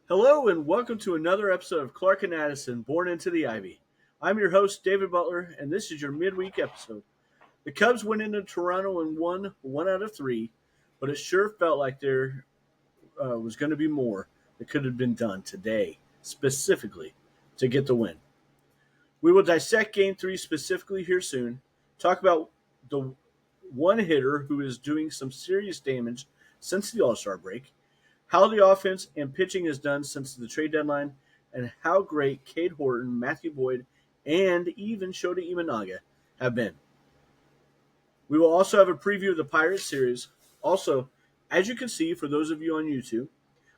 Hello and welcome to another episode of Clark and Addison, Born into the Ivy. I'm your host, David Butler, and this is your midweek episode. The Cubs went into Toronto and won one out of three, but it sure felt like there was going to be more that could have been done today, specifically to get the win. We will dissect Game 3 specifically here soon, talk about the one hitter who is doing some serious damage since the All-Star break, how the offense and pitching has done since the trade deadline, and how great Cade Horton, Matthew Boyd, and even Shota Imanaga have been. We will also have a preview of the Pirates series. Also, as you can see, for those of you on YouTube,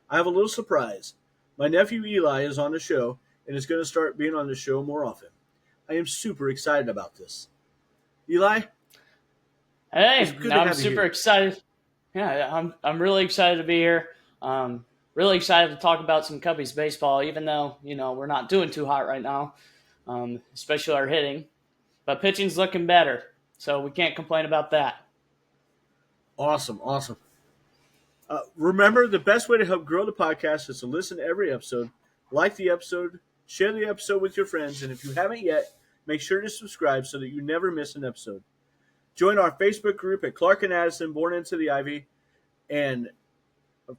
I have a little surprise. My nephew Eli is on the show and is going to start being on the show more often. I am super excited about this. Eli? Hey, I'm super excited. Yeah, I'm really excited to be here. Really excited to talk about some Cubbies baseball, even though, we're not doing too hot right now, especially our hitting. But pitching's looking better, so we can't complain about that. Awesome. Remember, the best way to help grow the podcast is to listen to every episode, like the episode, share the episode with your friends, and if you haven't yet, make sure to subscribe so that you never miss an episode. Join our Facebook group at Clark and Addison, Born into the Ivy, and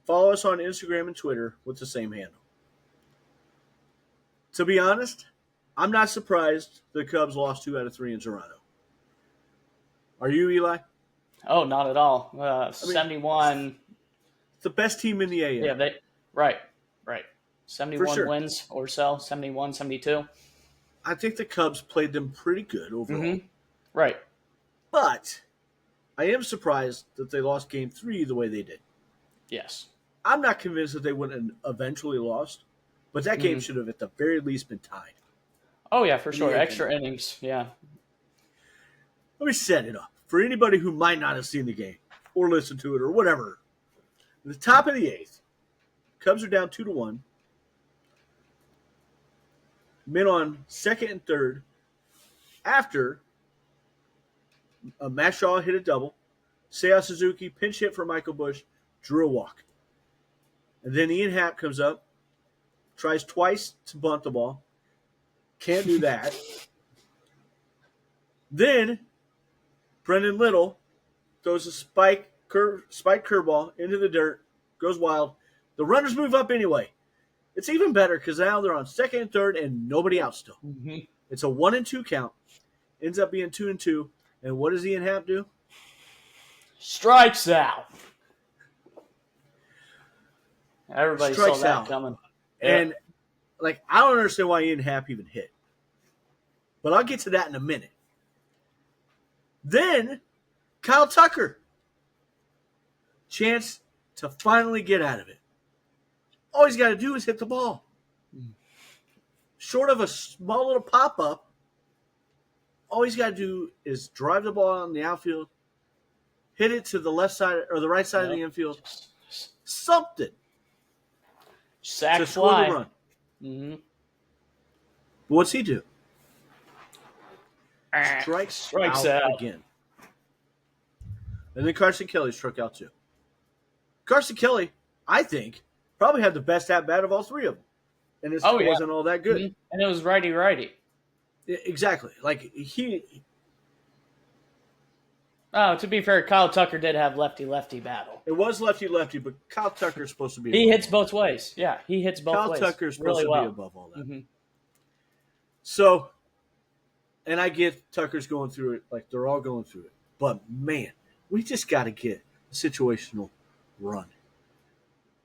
follow us on Instagram and Twitter with the same handle. To be honest, I'm not surprised the Cubs lost 2 out of 3 in Toronto. Are you, Eli? Oh, not at all. 71. It's the best team in the AL. Yeah, right. 71 wins or so, 71, 72. I think the Cubs played them pretty good overall. Mm-hmm. Right. But I am surprised that they lost Game 3 the way they did. Yes. I'm not convinced that they wouldn't have eventually lost, but that game should have at the very least been tied. Oh, yeah, for sure. Extra innings, yeah. Let me set it up for anybody who might not have seen the game or listened to it or whatever. At the top of the 8th, Cubs are down 2-1. Men on second and third after Matt Shaw hit a double. Seiya Suzuki pinch hit for Michael Busch, drew a walk. And then Ian Happ comes up, tries twice to bunt the ball. Can't do that. Then Brendan Little throws a spike curveball into the dirt, goes wild. The runners move up anyway. It's even better because now they're on second and third and nobody out still. Mm-hmm. It's a 1-2 count. Ends up being 2-2. And what does Ian Happ do? Strikes out. Everybody saw that coming. And, I don't understand why Ian Happ even hit. But I'll get to that in a minute. Then, Kyle Tucker. Chance to finally get out of it. All he's got to do is hit the ball. Short of a small little pop-up, all he's got to do is drive the ball on the outfield, hit it to the left side or the right side of the infield. Something. Sack to fly. Score the run. Mm-hmm. But what's he do? Strikes out again. And then Carson Kelly struck out too. Carson Kelly, I think, probably had the best at-bat of all three of them. And it wasn't all that good. Mm-hmm. And it was righty-righty. Exactly. To be fair, Kyle Tucker did have lefty-lefty battle. It was lefty-lefty, but Kyle Tucker is supposed to be. He hits both ways. Yeah, he hits both ways. Kyle Tucker is supposed to be above all that. Mm-hmm. So, and I get Tucker's going through it, like they're all going through it. But, man, we just got to get a situational run.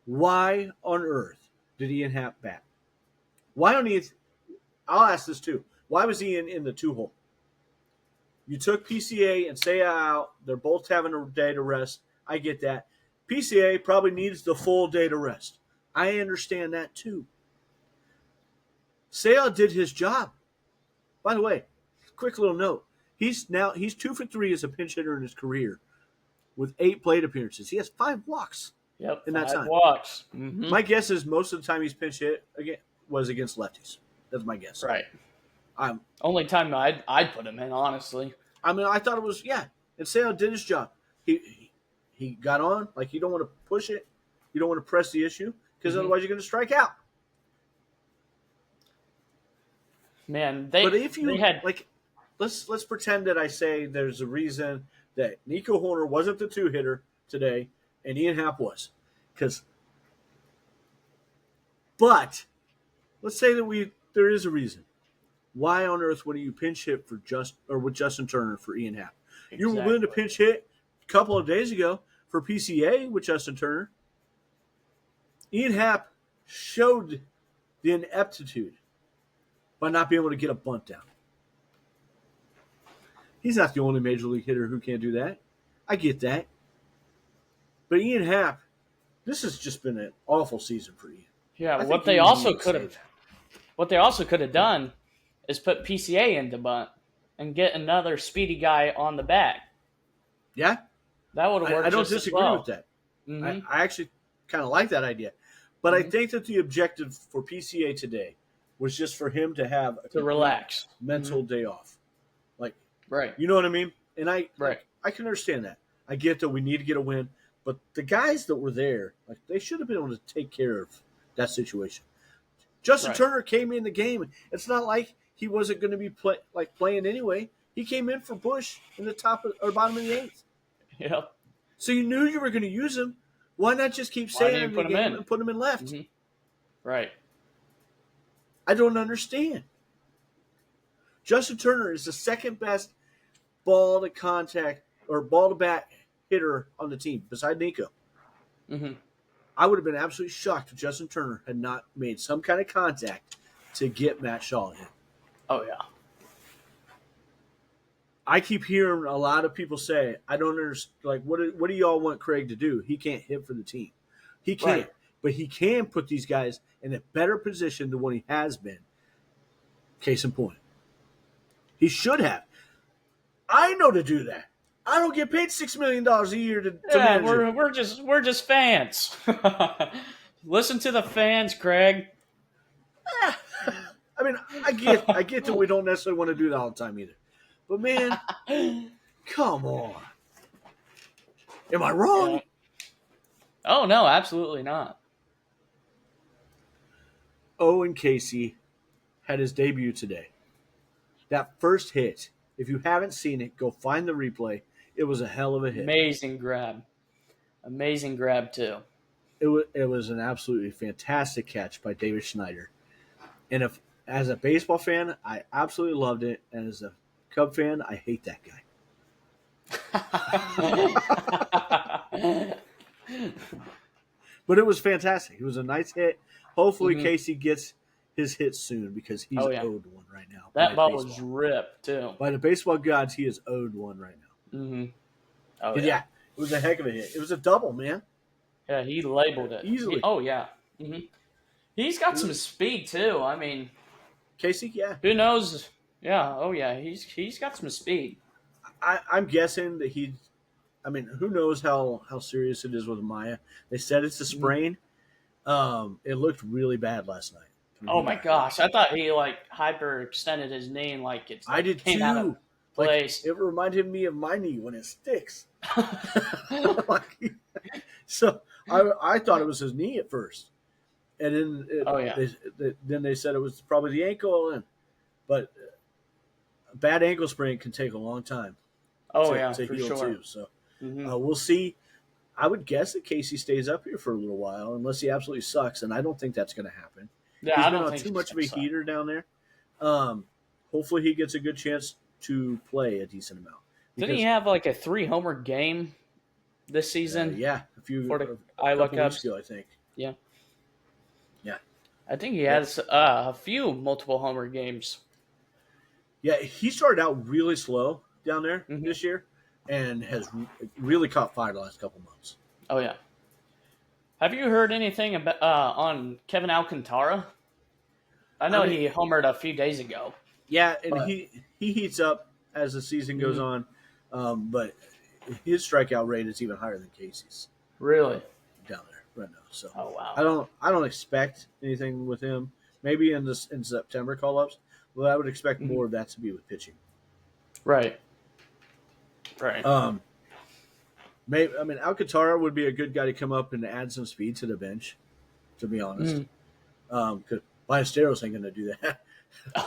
Why on earth did Ian Happ bat? I'll ask this too. Why was Ian in the 2-hole? You took PCA and Seiya out. They're both having a day to rest. I get that. PCA probably needs the full day to rest. I understand that too. Seiya did his job. By the way, quick little note. He's 2 for 3 as a pinch hitter in his career with 8 plate appearances. He has 5 walks. Yep, in that 5 time. Walks. Mm-hmm. My guess is most of the time he's pinch hit was against lefties. That's my guess. Right. Only time I'd put him in, honestly. I mean, I thought it was, and Seiya did his job. He got on, you don't want to push it. You don't want to press the issue because otherwise you're going to strike out. Man, but if you like, let's pretend that I say there's a reason that Nico Horner wasn't the 2-hitter today and Ian Happ was, but let's say that there is a reason. Why on earth would you pinch hit with Justin Turner for Ian Happ? Exactly. You were willing to pinch hit a couple of days ago for PCA with Justin Turner. Ian Happ showed the ineptitude by not being able to get a bunt down. He's not the only major league hitter who can't do that. I get that. But Ian Happ, this has just been an awful season for Ian. Yeah, what they also could have done is put PCA into bunt and get another speedy guy on the back. Yeah. That would have worked. I don't disagree with that. Mm-hmm. I actually kind of like that idea. But I think that the objective for PCA today was just for him to have to relax, mental day off. Right. You know what I mean? And I can understand that. I get that we need to get a win, but the guys that were there, they should have been able to take care of that situation. Justin Turner came in the game. It's not like he wasn't going to be playing anyway. He came in for Bush in the top or bottom of the 8th. Yep. So you knew you were going to use him. Why not just keep staying in the game and put him in left? Mm-hmm. Right. I don't understand. Justin Turner is the second best ball to contact or ball to bat hitter on the team beside Nico. Mm-hmm. I would have been absolutely shocked if Justin Turner had not made some kind of contact to get Matt Shaw in. Oh, yeah. I keep hearing a lot of people say, I don't understand, what do y'all want Craig to do? He can't hit for the team. He can't. But he can put these guys in a better position than what he has been. Case in point. He should have. I know to do that. I don't get paid $6 million a year to manage it. We're just fans. Listen to the fans, Craig. I mean, I get that we don't necessarily want to do that all the time either. But man, come on. Am I wrong? Oh no, absolutely not. Owen Casey had his debut today. That first hit, if you haven't seen it, go find the replay. It was a hell of a hit. Amazing grab too. It was an absolutely fantastic catch by David Schneider. And as a baseball fan, I absolutely loved it. And as a Cub fan, I hate that guy. But it was fantastic. It was a nice hit. Hopefully Casey gets his hit soon because he's owed one right now. That ball was ripped too. By the baseball gods, he is owed one right now. Mm-hmm. Oh yeah. It was a heck of a hit. It was a double, man. Yeah, he labeled it easily. Mm-hmm. He's got some speed too. I mean, Casey, yeah. Who knows? Yeah. Oh yeah. He's got some speed. I'm guessing that who knows how serious it is with Maya? They said it's a sprain. It looked really bad last night. Oh my gosh! I thought he hyperextended his knee and it's. I did came too. Out of place. It reminded me of my knee when it sticks. So I thought it was his knee at first, and then then they said it was probably the ankle, but a bad ankle sprain can take a long time. To heal sure. too. So we'll see. I would guess that Casey stays up here for a little while, unless he absolutely sucks, and I don't think that's going to happen. Yeah, I don't think too much of a heater down there. Hopefully, he gets a good chance to play a decent amount. Didn't he have a 3-homer game this season? Yeah, for the Iowa Cubs. Ago, I think. Yeah. Yeah. I think he has a few multiple homer games. Yeah, he started out really slow down there this year, and has really caught fire the last couple months. Oh yeah. Have you heard anything about on Kevin Alcantara? I know he homered a few days ago. Yeah, and he heats up as the season goes on, but his strikeout rate is even higher than Casey's. Really? Down there right now. So wow. I don't expect anything with him. Maybe in September call-ups, but I would expect more of that to be with pitching. Right. Alcantara would be a good guy to come up and add some speed to the bench. to be honest. Because Ballesteros ain't going to do that.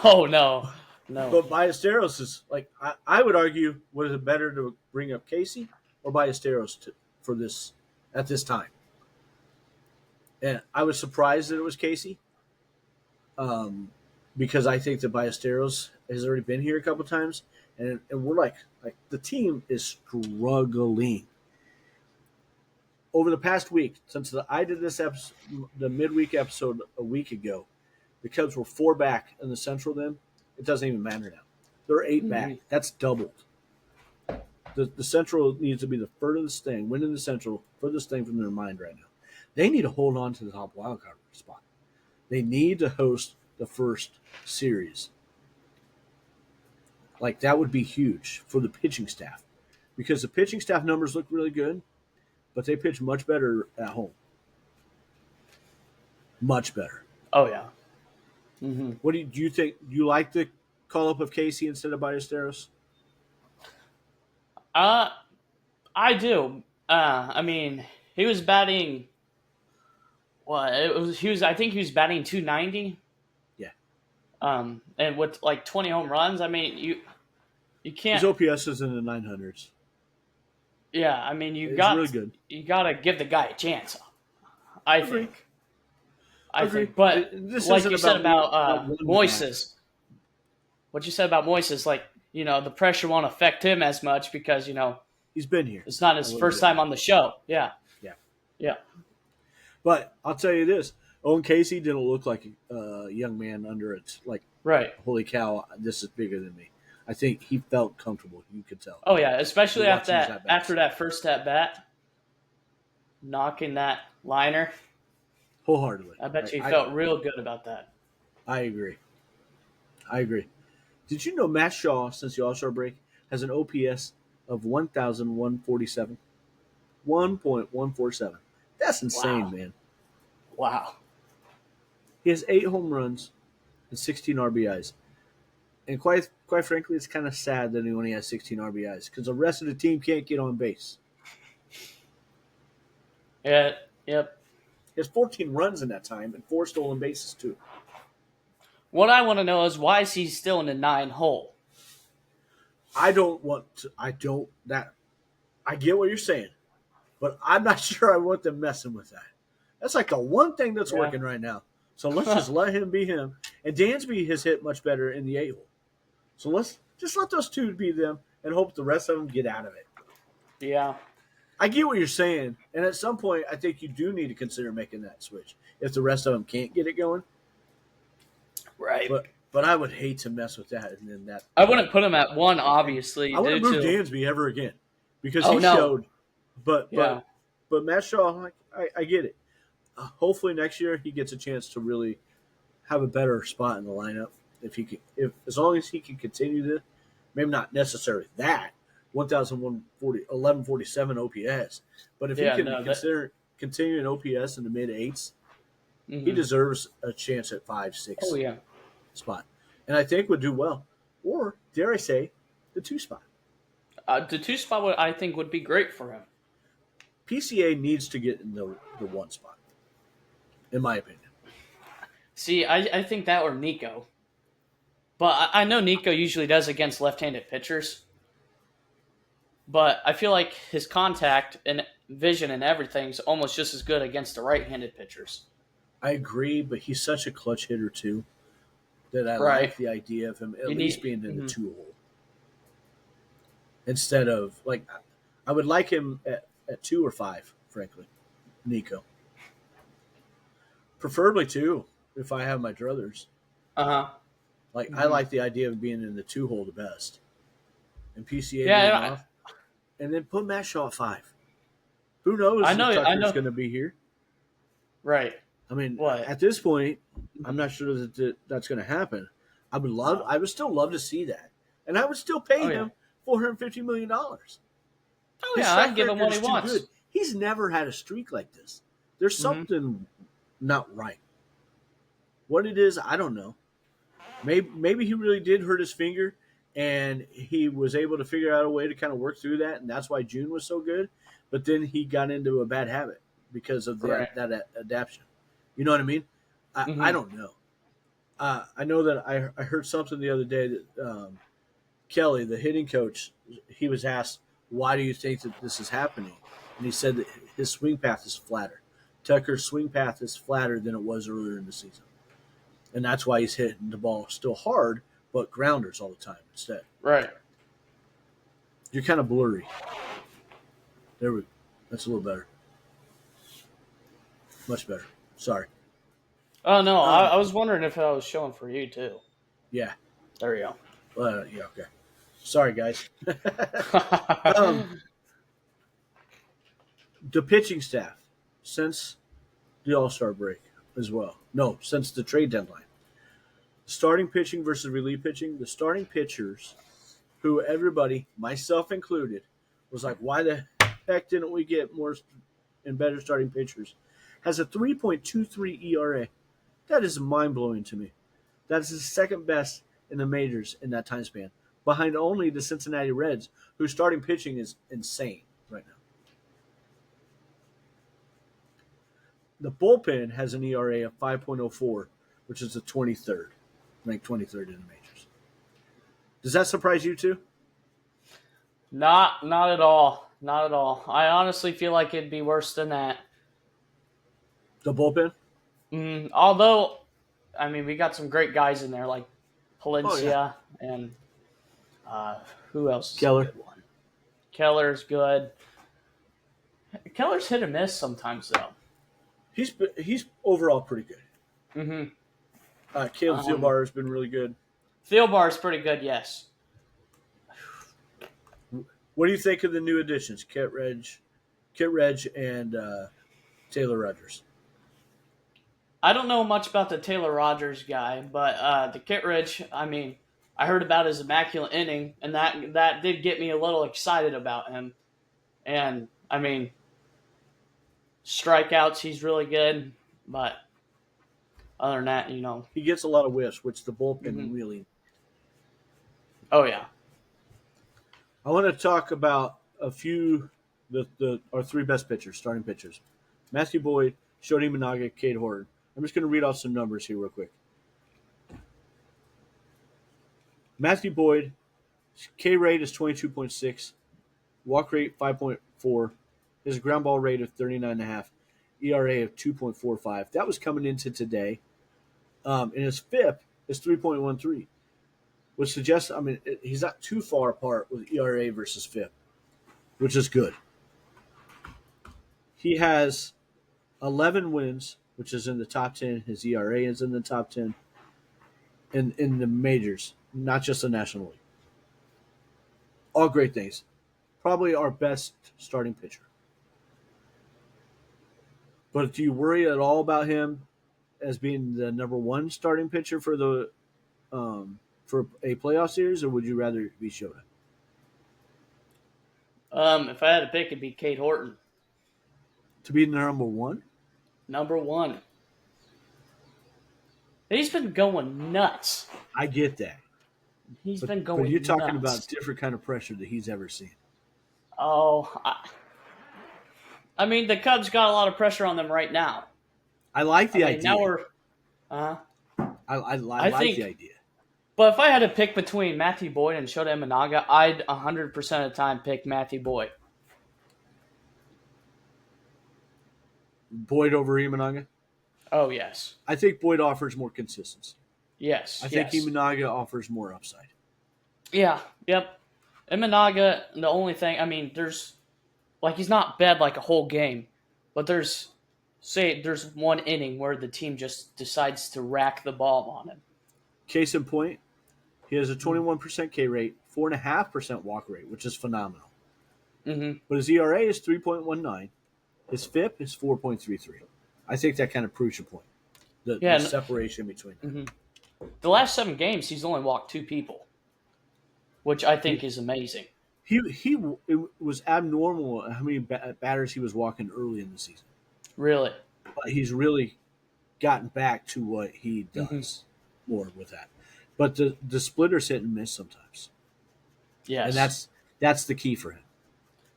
Oh, no. But Ballesteros is like I would argue, was it better to bring up Casey or Ballesteros for this at this time? And I was surprised that it was Casey, because I think that Ballesteros has already been here a couple times, and we're like the team is struggling. Over the past week, since I did this episode, the midweek episode a week ago, the Cubs were 4 back in the Central. Then it doesn't even matter now; they're 8 back. That's doubled. The Central needs to be the furthest thing, winning the Central, furthest thing from their mind right now. They need to hold on to the top wildcard spot. They need to host the first series. Like, that would be huge for the pitching staff, because the pitching staff numbers look really good, but they pitch much better at home. Much better. Oh, yeah. What do you think? Do you like the call up of Casey instead of Ballesteros? I do. I mean, he was batting. What I think he was batting 290. Yeah. And with like 20 home runs, I mean, you can't. His OPS is in the 900s. Yeah, I mean, you really good. You got to give the guy a chance. I think. But this like you said about Moises, what you said about Moises, like, you know, the pressure won't affect him as much because, you know, he's been here. It's not his first time on the show. Yeah. But I'll tell you this: Owen Casey didn't look like a young man under it. Like, right. Holy cow, this is bigger than me. I think he felt comfortable. You could tell. Oh yeah, especially after that first at bat, knocking that liner. Wholeheartedly. I bet you he felt real good about that. I agree. Did you know Matt Shaw, since the All-Star break, has an OPS of 1,147? 1.147. That's insane, man. Wow. He has 8 home runs and 16 RBIs. And quite frankly, it's kind of sad that he only has 16 RBIs because the rest of the team can't get on base. Yeah, yep. He has 14 runs in that time and 4 stolen bases, too. What I want to know is, why is he still in the 9 hole? I get what you're saying, but I'm not sure I want them messing with that. That's like the one thing that's working right now. So let's just let him be him. And Dansby has hit much better in the 8 hole. So let's just let those two be them and hope the rest of them get out of it. Yeah. I get what you're saying. And at some point, I think you do need to consider making that switch if the rest of them can't get it going. Right. But I would hate to mess with that. And then that I wouldn't put him at 1, obviously. I wouldn't move Dansby ever again because he showed. But Matt Shaw, I get it. Hopefully next year he gets a chance to really have a better spot in the lineup. As long as he can continue to, maybe not necessarily that 1147 OPS, but if he can continue an OPS in the mid 8s, he deserves a chance at 5, 6 spot, and I think would do well, or dare I say, the 2 spot. The 2 spot I think would be great for him. PCA needs to get in the 1 spot, in my opinion. See, I think that or Nico. But I know Nico usually does against left-handed pitchers. But I feel like his contact and vision and everything is almost just as good against the right-handed pitchers. I agree, but he's such a clutch hitter, too, that I like the idea of him at least being in the 2 hole. Instead of, I would like him at 2 or 5, frankly, Nico. Preferably 2, if I have my druthers. Uh-huh. I like the idea of being in the 2 hole the best. And PCA off. And then put Matt Shaw at 5. Who knows if Tucker's going to be here. Right. I mean, at this point, I'm not sure that that's going to happen. I would still love to see that. And I would still pay him $450 million. Oh, yeah, I'd give him what he wants. Good. He's never had a streak like this. There's something not right. What it is, I don't know. Maybe he really did hurt his finger, and he was able to figure out a way to kind of work through that, and that's why June was so good. But then he got into a bad habit because of that adaptation. You know what I mean? I Mm-hmm. don't know. I know that I heard something the other day that Kelly, the hitting coach, he was asked, "Why do you think that this is happening?" And he said that his swing path is flatter. Tucker's swing path is flatter than it was earlier in the season, and that's why he's hitting the ball still hard, but grounders all the time instead. Right. You're kind of blurry. There we. That's a little better. Much better. Sorry. Oh no, Um, I was wondering if I was showing for you too. yeah. There you Yeah. Okay. Sorry, guys. go. The pitching staff since the All Star break as well. No, since the trade deadline. Starting pitching versus relief pitching. The starting pitchers, who everybody, myself included, was like, why the heck didn't we get more and better starting pitchers? Has a 3.23 ERA. That is mind blowing to me. That is the second best in the majors in that time span, behind only the Cincinnati Reds, whose starting pitching is insane right now. The bullpen has an ERA of 5.04, which is the 23rd, ranked 23rd in the majors. Does that surprise you too? Not at all. Not at all. I honestly feel like it'd be worse than that. The bullpen? Although, I mean, we got some great guys in there like Oh, yeah. Palencia and who else is Keller. a good one? Keller's good. Keller's hit or miss sometimes though. He's overall pretty good. Caleb Thielbar has been really good. Thielbar's pretty good, yes. What do you think of the new additions, Kit Reg, and Taylor Rogers? I don't know much about the Taylor Rogers guy, but the Kittredge, I mean, I heard about his immaculate inning, and that did get me a little excited about him. And I mean, strikeouts, he's really good, but other than that, He gets a lot of whiffs, which the bullpen really. Oh yeah. I want to talk about a few our three best pitchers, starting pitchers: Matthew Boyd, Shodi Managa, Cade Horton. I'm just going to read off some numbers here real quick. Matthew Boyd, K rate is 22.6, walk rate 5.4, his ground ball rate of 39.5, ERA of 2.45. That was coming into today. And his FIP is 3.13, which suggests, he's not too far apart with ERA versus FIP, which is good. He has 11 wins, which is in the top 10. His ERA is in the top 10 in the majors, not just the National League. All great things. Probably our best starting pitcher. But do you worry at all about him as being the number one starting pitcher for the for a playoff series, or would you rather it be Shota? If I had to pick, it'd be Cade Horton. To be number one? Number one. He's been going nuts. I get that. He's been going But you're talking nuts. about different kind of pressure that he's ever seen. Oh, I mean, the Cubs got a lot of pressure on them right now. I like the idea. Now we're, I like the idea. But if I had to pick between Matthew Boyd and Shota Imanaga, I'd 100% of the time pick Matthew Boyd. Boyd over Imanaga? Oh, yes. I think Boyd offers more consistency. Yes. I think Imanaga offers more upside. Yeah, yep. Imanaga, the only thing, I mean, he's not bad like a whole game, but there's one inning where the team just decides to rack the ball on him. Case in point, he has a 21% K rate, 4.5% walk rate, which is phenomenal. Mm-hmm. But his ERA is 3.19. His FIP is 4.33. I think that kind of proves your point. The separation between them. Mm-hmm. The last 7 games, he's only walked 2 people, which I think is amazing. It was abnormal how many batters he was walking early in the season. Really? But he's really gotten back to what he does more with that. But the splitter's hit and miss sometimes. Yes. And that's the key for him.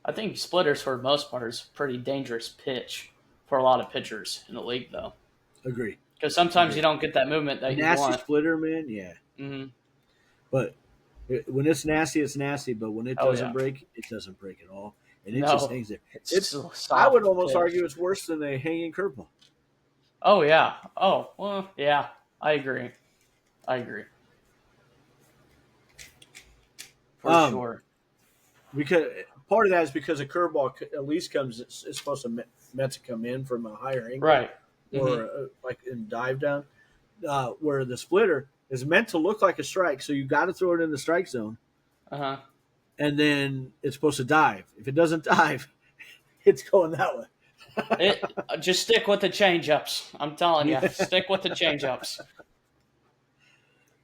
I think splitters, for the most part, is a pretty dangerous pitch for a lot of pitchers in the league, though. Agree. Because sometimes you don't get that movement that you nasty want. Splitter, man. Yeah. Mm-hmm. But when it's nasty, it's nasty. But when it doesn't break, it doesn't break at all, and it just hangs there. It's I would almost argue it's worse than a hanging curveball. Oh yeah. Oh well, yeah. I agree. For sure. Because part of that is because a curveball at least it's supposed to meant to come in from a higher angle, right? Or like in dive down, where the splitter is meant to look like a strike, so you got to throw it in the strike zone. And then it's supposed to dive. If it doesn't dive, it's going that way. Just stick with the change-ups. I'm telling you, stick with the change-ups.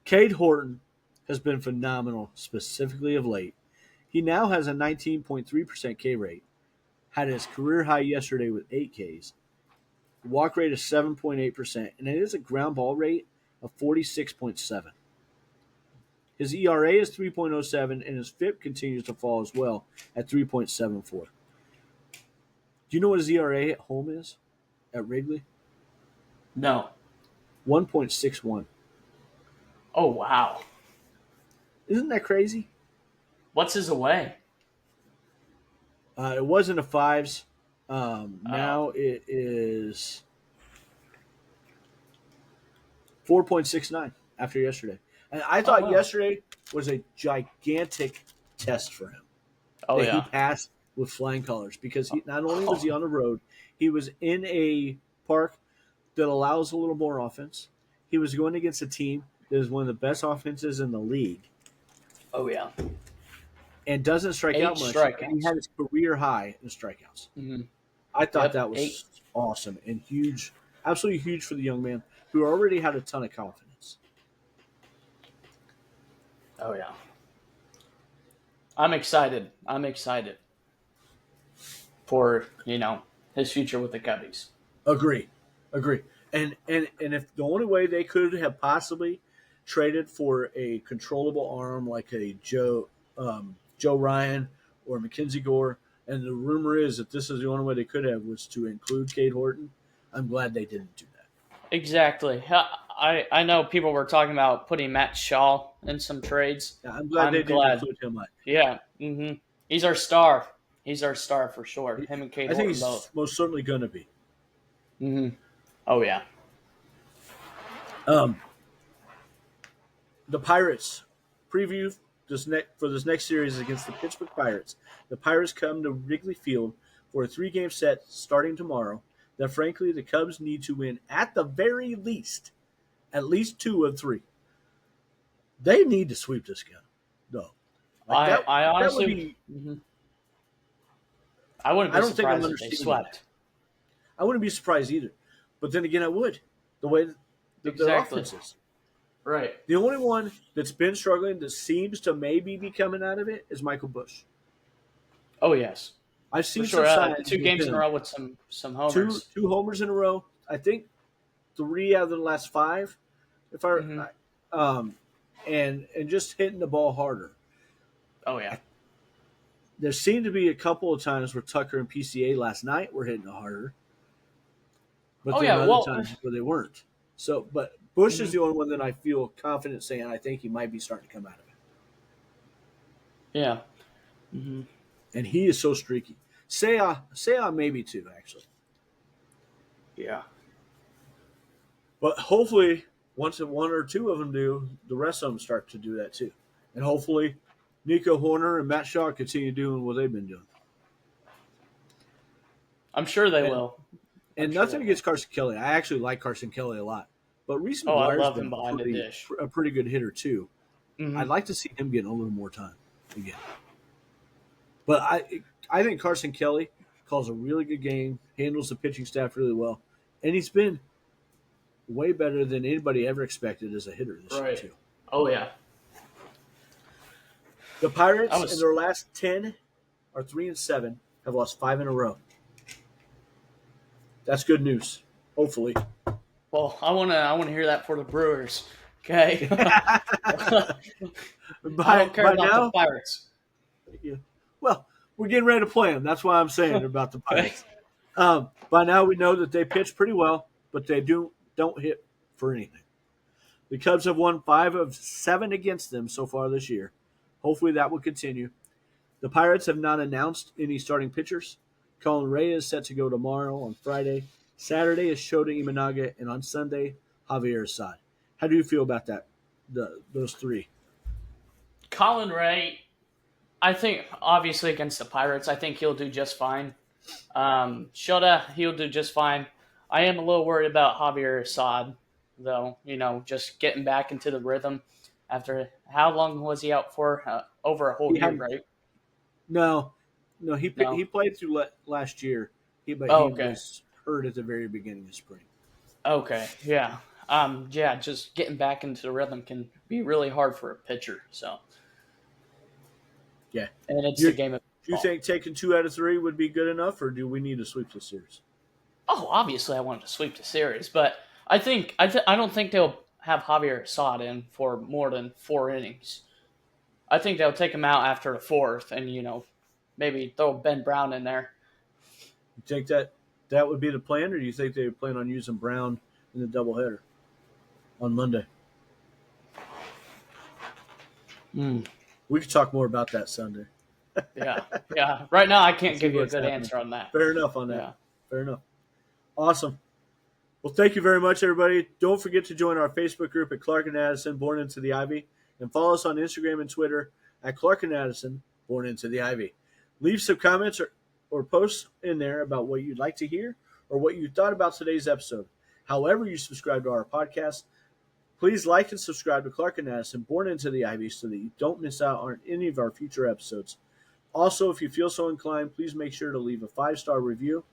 Cade Horton has been phenomenal, specifically of late. He now has a 19.3% K rate. Had his career high yesterday with 8 Ks. The walk rate is 7.8%, and it is a ground ball rate of 46.7. His ERA is 3.07, and his FIP continues to fall as well at 3.74. Do you know what his ERA at home is at Wrigley? No. 1.61. Oh, wow. Isn't that crazy? What's his away? It was in the 5s. Now it is 4.69 after yesterday. And I thought yesterday was a gigantic test for him. He passed with flying colors because not only was he on the road, he was in a park that allows a little more offense. He was going against a team that is one of the best offenses in the league. Oh, yeah. And doesn't strike out much. And he had his career high in strikeouts. Mm-hmm. I thought that was awesome and huge, absolutely huge for the young man who already had a ton of confidence. Oh, yeah. I'm excited for, his future with the Cubbies. Agree. And if the only way they could have possibly traded for a controllable arm like a Joe Ryan or Mackenzie Gore, and the rumor is that this is the only way they could have was to include Cade Horton, I'm glad they didn't do that. Exactly. I know people were talking about putting Matt Shaw in some trades. Yeah, I'm glad they didn't include him. Yeah. Mm-hmm. He's our star. He's our star for sure. Him and Cade Horton both. I think he's most certainly going to be. Mm-hmm. Oh, yeah. The Pirates preview for this next series against the Pittsburgh Pirates. The Pirates come to Wrigley Field for a 3-game set starting tomorrow that, frankly, the Cubs need to win at the very least, at least 2 of 3. They need to sweep this game, though. I honestly, I wouldn't be surprised if they swept. I wouldn't be surprised either. But then again, I would. The way their offense is. Right. The only one that's been struggling that seems to maybe be coming out of it is Michael Busch. Oh, yes. I've seen some signs. 2 games in a row with some homers. Two homers in a row. I think 3 out of the last 5. If and just hitting the ball harder. Oh, yeah. There seemed to be a couple of times where Tucker and PCA last night were hitting it harder. But there were other times where they weren't. So, but Busch is the only one that I feel confident saying I think he might be starting to come out of it. Yeah. Mm-hmm. And he is so streaky. Seiya maybe too, actually. Yeah. But hopefully, once 1 or 2 of them do, the rest of them start to do that too. And hopefully, Nico Horner and Matt Shaw continue doing what they've been doing. I'm sure they will. And nothing against Carson Kelly. I actually like Carson Kelly a lot. But Reese McGuire's been a pretty good hitter too. Mm-hmm. I'd like to see him getting a little more time again. But I think Carson Kelly calls a really good game, handles the pitching staff really well, and he's been way better than anybody ever expected as a hitter this year too. Oh yeah. The Pirates in their last 10 are 3-7, have lost 5 in a row. That's good news. Hopefully. Well, I wanna hear that for the Brewers. Okay. I don't care about the Pirates. Yeah. Well, we're getting ready to play them. That's why I'm saying about the Pirates. By now we know that they pitch pretty well, but they do don't hit for anything. The Cubs have won 5 of 7 against them so far this year. Hopefully that will continue. The Pirates have not announced any starting pitchers. Colin Ray is set to go tomorrow on Friday. Saturday is Shota Imanaga, and on Sunday, Javier Assad. How do you feel about that? Those three. Colin Ray, I think, obviously against the Pirates, I think he'll do just fine. Shota, he'll do just fine. I am a little worried about Javier Assad, though. Just getting back into the rhythm after how long was he out for? Over a whole year, right? No, he played through last year. He was hurt at the very beginning of spring. Okay, yeah. Just getting back into the rhythm can be really hard for a pitcher. So, yeah, and it's the game of. Do you think taking 2 out of 3 would be good enough, or do we need to sweep the series? Oh, obviously, I wanted to sweep the series, but I don't think they'll have Javier Assad in for more than 4 innings. I think they'll take him out after the 4th, and maybe throw Ben Brown in there. You think that would be the plan, or do you think they plan on using Brown in the doubleheader on Monday? We could talk more about that Sunday. Yeah. Right now, I can't give you a good answer on that. Fair enough on that. Yeah. Fair enough. Awesome. Well, thank you very much, everybody. Don't forget to join our Facebook group at Clark and Addison, Born Into the Ivy, and follow us on Instagram and Twitter at Clark and Addison, Born Into the Ivy. Leave some comments or posts in there about what you'd like to hear or what you thought about today's episode. However you subscribe to our podcast, please like and subscribe to Clark and Addison, Born Into the Ivy, so that you don't miss out on any of our future episodes. Also, if you feel so inclined, please make sure to leave a 5-star review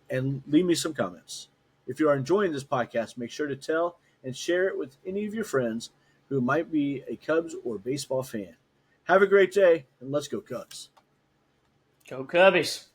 and leave me some comments. If you are enjoying this podcast, make sure to tell and share it with any of your friends who might be a Cubs or baseball fan. Have a great day, and let's go Cubs. Go Cubbies.